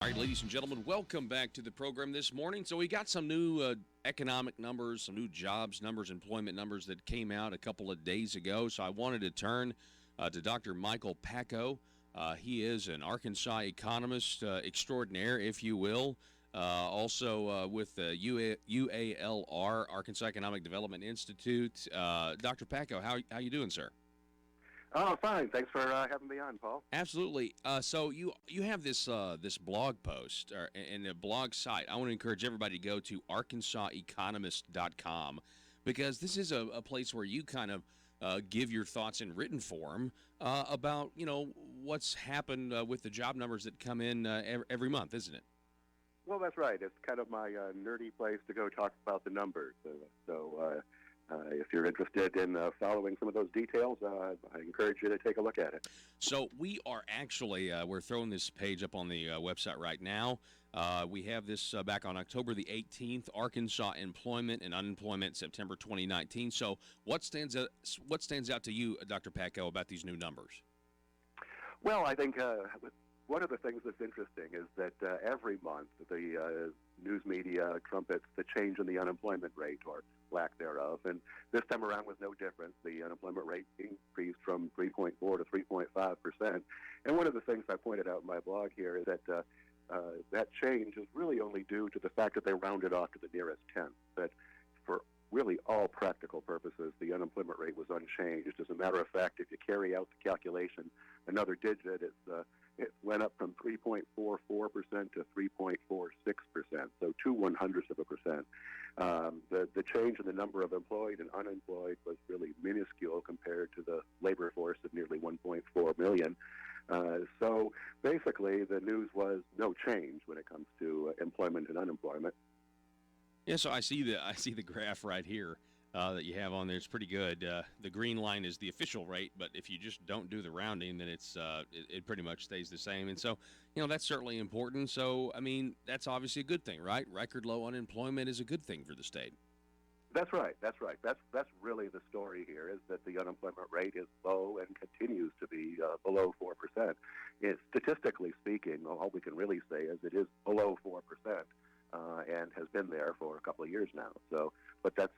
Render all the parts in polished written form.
All right, ladies and gentlemen, welcome back to the program this morning. So we got some new economic numbers, some new jobs numbers, employment numbers that came out a couple of days ago. So I wanted to turn to Dr. Michael Pakko. He is an Arkansas economist extraordinaire, if you will. Also with the UALR, Arkansas Economic Development Institute. Dr. Pakko, how you doing, sir? Oh, fine. Thanks for having me on, Paul. Absolutely. So you have this blog post and a blog site. I want to encourage everybody to go to arkansaseconomist.com because this is a place where you kind of give your thoughts in written form about what's happened with the job numbers that come in every month, isn't it? Well, that's right. It's kind of my nerdy place to go talk about the numbers. If you're interested in following some of those details, I encourage you to take a look at it. So we are actually, we're throwing this page up on the website right now. We have this back on October the 18th, Arkansas employment and unemployment, September 2019. So what stands out to you, Dr. Pakko, about these new numbers? Well, I think one of the things that's interesting is that every month the news media trumpets the change in the unemployment rate or lack thereof, and this time around was no different. The unemployment rate increased from 3.4 to 3.5%. And one of the things I pointed out in my blog here is that that change is really only due to the fact that they rounded off to the nearest tenth. That for really all practical purposes, the unemployment rate was unchanged. As a matter of fact, if you carry out the calculation another digit, it went up from 3.44% to 3.46%, so 0.02%. The change in the number of employed and unemployed was really minuscule compared to the labor force of nearly 1.4 million. So basically, the news was no change when it comes to employment and unemployment. Yeah, so I see the graph right here that you have on there. It's pretty good. The green line is the official rate, but if you just don't do the rounding, then it pretty much stays the same. And so, that's certainly important. So, I mean, that's obviously a good thing, right? Record low unemployment is a good thing for the state. That's right. That's really the story here, is that the unemployment rate is low and continues to be below 4%. Statistically speaking, all we can really say is it is below 4%. And has been there for a couple of years now. So, but that's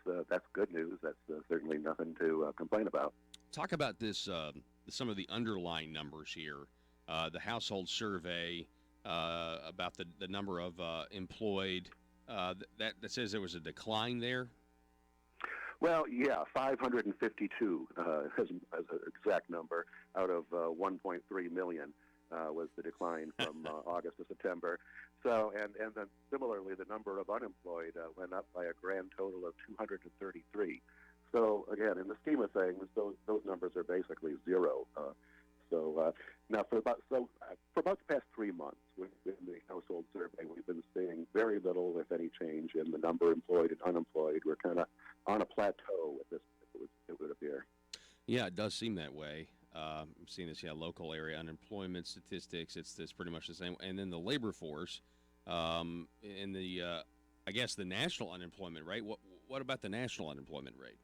good news. That's certainly nothing to complain about. Talk about this. Some of the underlying numbers here. The household survey about the number of employed. That says there was a decline there. Well, yeah, 552 as an exact number out of 1.3 million was the decline from August to September. So, and then similarly, the number of unemployed went up by a grand total of 233. So, again, in the scheme of things, those numbers are basically zero. Now, for about the past 3 months, in the household survey, we've been seeing very little, if any, change in the number employed and unemployed. We're kind of on a plateau at this point, it would appear. Yeah, it does seem that way. I'm seeing this, local area unemployment statistics. It's pretty much the same. And then the labor force, and the I guess the national unemployment rate. What about the national unemployment rate?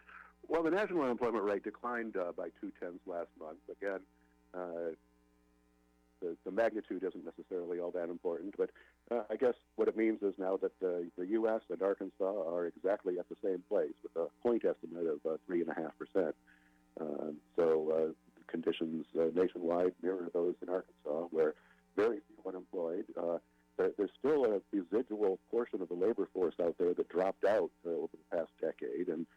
Well, the national unemployment rate declined by 0.2 last month. Again, the magnitude isn't necessarily all that important, but I guess what it means is now that the U.S. and Arkansas are exactly at the same place with a point estimate of 3.5%. So conditions nationwide mirror those in Arkansas, where very few unemployed. There's still a residual portion of the labor force out there that dropped out over the past decade, and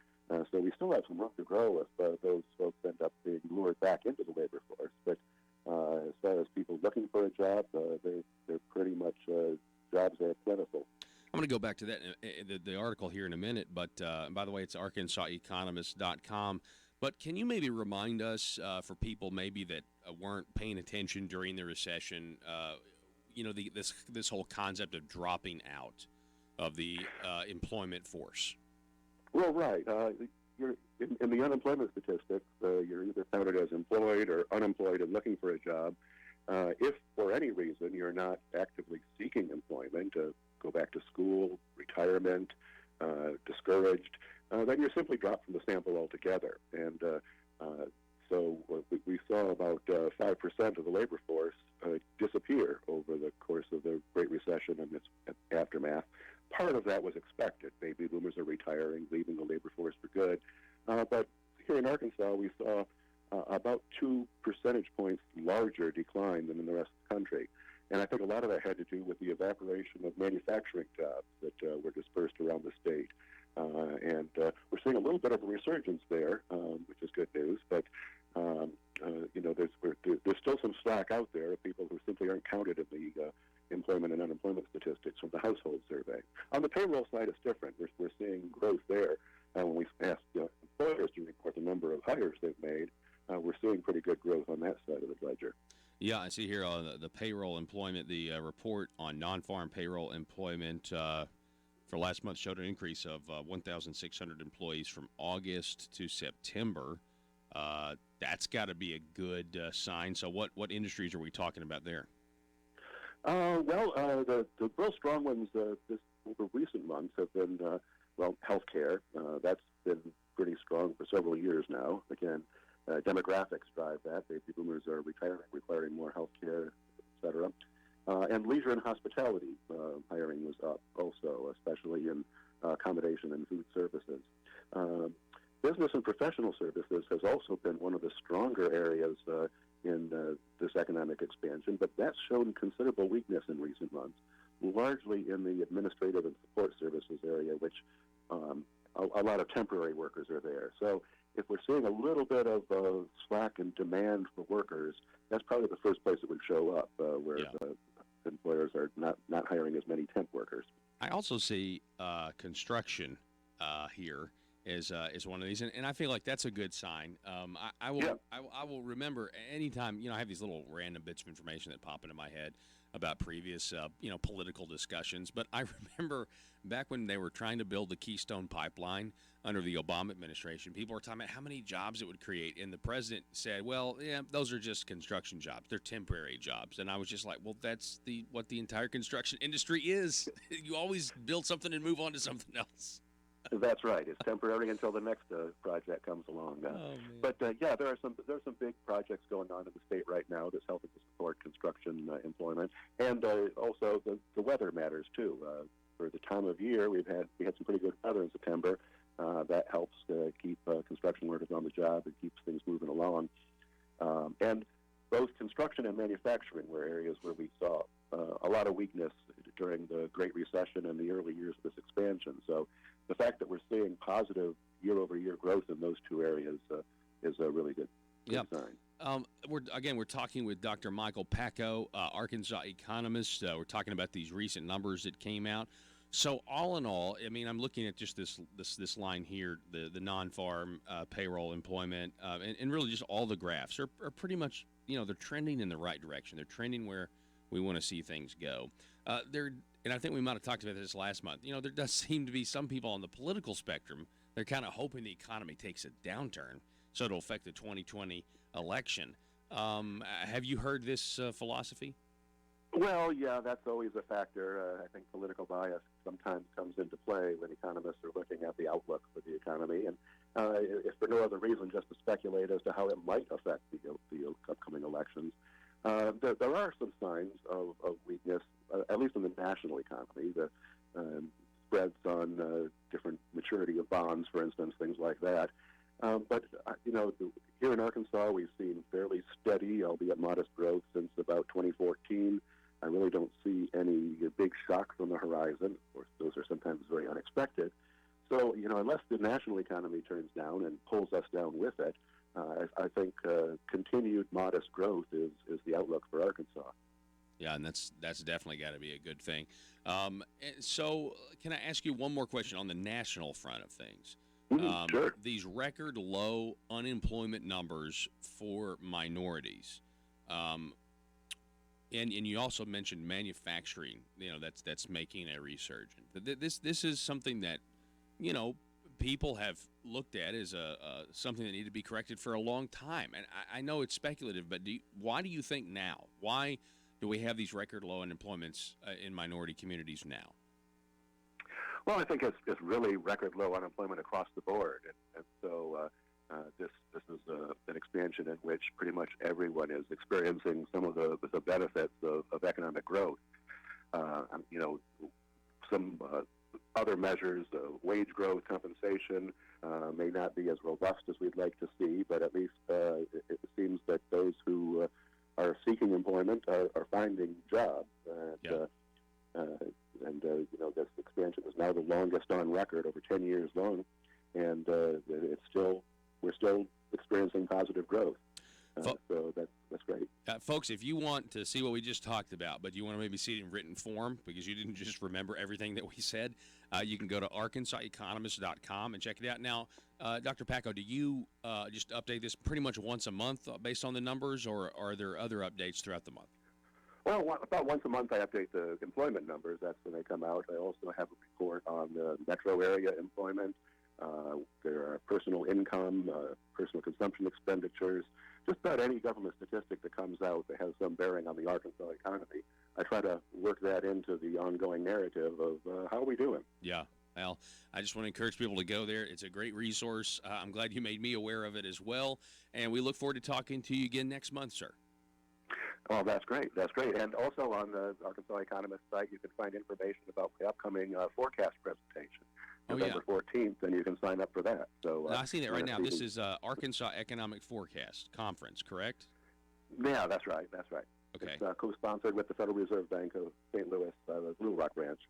so we still have some room to grow if those folks end up being lured back into the labor force. But as far as people looking for a job, they're pretty much jobs are plentiful. I'm going to go back to that the article here in a minute, but by the way, it's arkansaseconomist.com. But can you maybe remind us, for people maybe that weren't paying attention during the recession, this whole concept of dropping out of the employment force? Well, right. You're in the unemployment statistics, you're either counted as employed or unemployed and looking for a job. If for any reason you're not actively seeking employment, go back to school, retirement, discouraged, then you're simply dropped from the sample altogether. And so we saw about 5% of the labor force disappear over the course of the Great Recession and its aftermath. Part of that was expected. Baby boomers are retiring, leaving the labor force for good. But here in Arkansas, we saw about 2 percentage points larger decline than in the rest of the country. And I think a lot of that had to do with the evaporation of manufacturing jobs that were dispersed around the state. And we're seeing a little bit of a resurgence there, which is good news. But there's still some slack out there of people who simply aren't counted in the employment and unemployment statistics from the household survey. On the payroll side, it's different. We're seeing growth there. When we ask employers to report the number of hires they've made, we're seeing pretty good growth on that side of the ledger. Yeah, I see here on the payroll employment, the report on non-farm payroll employment for last month showed an increase of 1,600 employees from August to September. That's got to be a good sign. So what industries are we talking about there? The real strong ones over recent months have been, healthcare. That's been pretty strong for several years now. Again, demographics drive that. Baby boomers are retiring, requiring more healthcare, et cetera. And leisure and hospitality hiring was up also, especially in accommodation and food services. Business and professional services has also been one of the stronger areas in this economic expansion, but that's shown considerable weakness in recent months, largely in the administrative and support services area, which a lot of temporary workers are there. So if we're seeing a little bit of slack in demand for workers, that's probably the first place it would show up, where employers are not hiring as many temp workers. I also see construction here is one of these, and I feel like that's a good sign. I will remember anytime I have these little random bits of information that pop into my head about previous political discussions. But I remember back when they were trying to build the Keystone Pipeline under the Obama administration, people were talking about how many jobs it would create, and the president said, "Well, yeah, those are just construction jobs; they're temporary jobs." And I was just like, "Well, that's what the entire construction industry is. You always build something and move on to something else." That's right. It's temporary until the next project comes along. But there are some big projects going on in the state right now that's helping to support construction employment, and also the weather matters too. For the time of year, we had some pretty good weather in September. That helps keep construction workers on the job and keeps things moving along. And both construction and manufacturing were areas where we saw a lot of weakness during the Great Recession and the early years of this expansion. So the fact that we're seeing positive year-over-year growth in those two areas is a really good sign. We're talking with Dr. Michael Pakko, Arkansas economist. We're talking about these recent numbers that came out. So all in all, I mean, I'm looking at just this line here, the non-farm payroll employment, and really just all the graphs are pretty much, they're trending in the right direction. They're trending where we want to see things go. And I think we might have talked about this last month. There does seem to be some people on the political spectrum, they're kind of hoping the economy takes a downturn so it'll affect the 2020 election. Have you heard this philosophy? Well, yeah, that's always a factor. I think political bias sometimes comes into play when economists are looking at the outlook for the economy, and if for no other reason, just to speculate as to how it might affect the upcoming elections. There are some signs of weakness, at least in the national economy. The spreads on different maturity of bonds, for instance, things like that. But here in Arkansas, we've seen fairly steady, albeit modest growth since about 2014. I really don't see any big shocks on the horizon. Of course, those are sometimes very unexpected. So, unless the national economy turns down and pulls us down with it, I think continued modest growth is the outlook for Arkansas. Yeah, and that's definitely got to be a good thing. So can I ask you one more question on the national front of things? Sure. These record low unemployment numbers for minorities. And you also mentioned manufacturing, that's making a resurgence. This is something that, people have looked at as something that needed to be corrected for a long time. And I know it's speculative, but why do you think now? Why do we have these record low unemployments in minority communities now? Well, I think it's really record low unemployment across the board. And so this is an expansion in which pretty much everyone is experiencing some of the benefits of economic growth. Some other measures, wage growth, compensation, may not be as robust as we'd like to see, but at least it seems that those who are seeking employment are finding jobs. This expansion is now the longest on record, over 10 years long, and we're still experiencing positive growth. So that's great. Folks, if you want to see what we just talked about, but you want to maybe see it in written form because you didn't just remember everything that we said, you can go to ArkansasEconomist.com and check it out. Now, Dr. Pakko, do you just update this pretty much once a month based on the numbers, or are there other updates throughout the month? Well, about once a month I update the employment numbers. That's when they come out. I also have a report on the metro area employment. There are personal income, personal consumption expenditures, just about any government statistic that comes out that has some bearing on the Arkansas economy. I try to work that into the ongoing narrative of how are we doing. Yeah. Well, I just want to encourage people to go there. It's a great resource. I'm glad you made me aware of it as well. And we look forward to talking to you again next month, sir. Oh, that's great. That's great. And also on the Arkansas Economist site, you can find information about the upcoming forecast presentation, November 14th, and you can sign up for that. So I see that right now. This is Arkansas Economic Forecast Conference, correct? Yeah, that's right. That's right. Okay. It's co-sponsored with the Federal Reserve Bank of St. Louis, the Little Rock branch.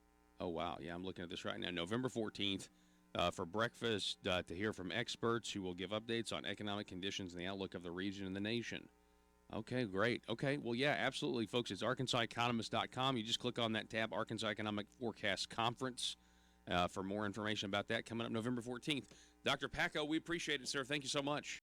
Oh, wow. Yeah, I'm looking at this right now. November 14th for breakfast to hear from experts who will give updates on economic conditions and the outlook of the region and the nation. Okay, great. Okay, well, yeah, absolutely, folks. It's ArkansasEconomist.com. You just click on that tab, Arkansas Economic Forecast Conference, for more information about that coming up November 14th. Dr. Pakko, we appreciate it, sir. Thank you so much.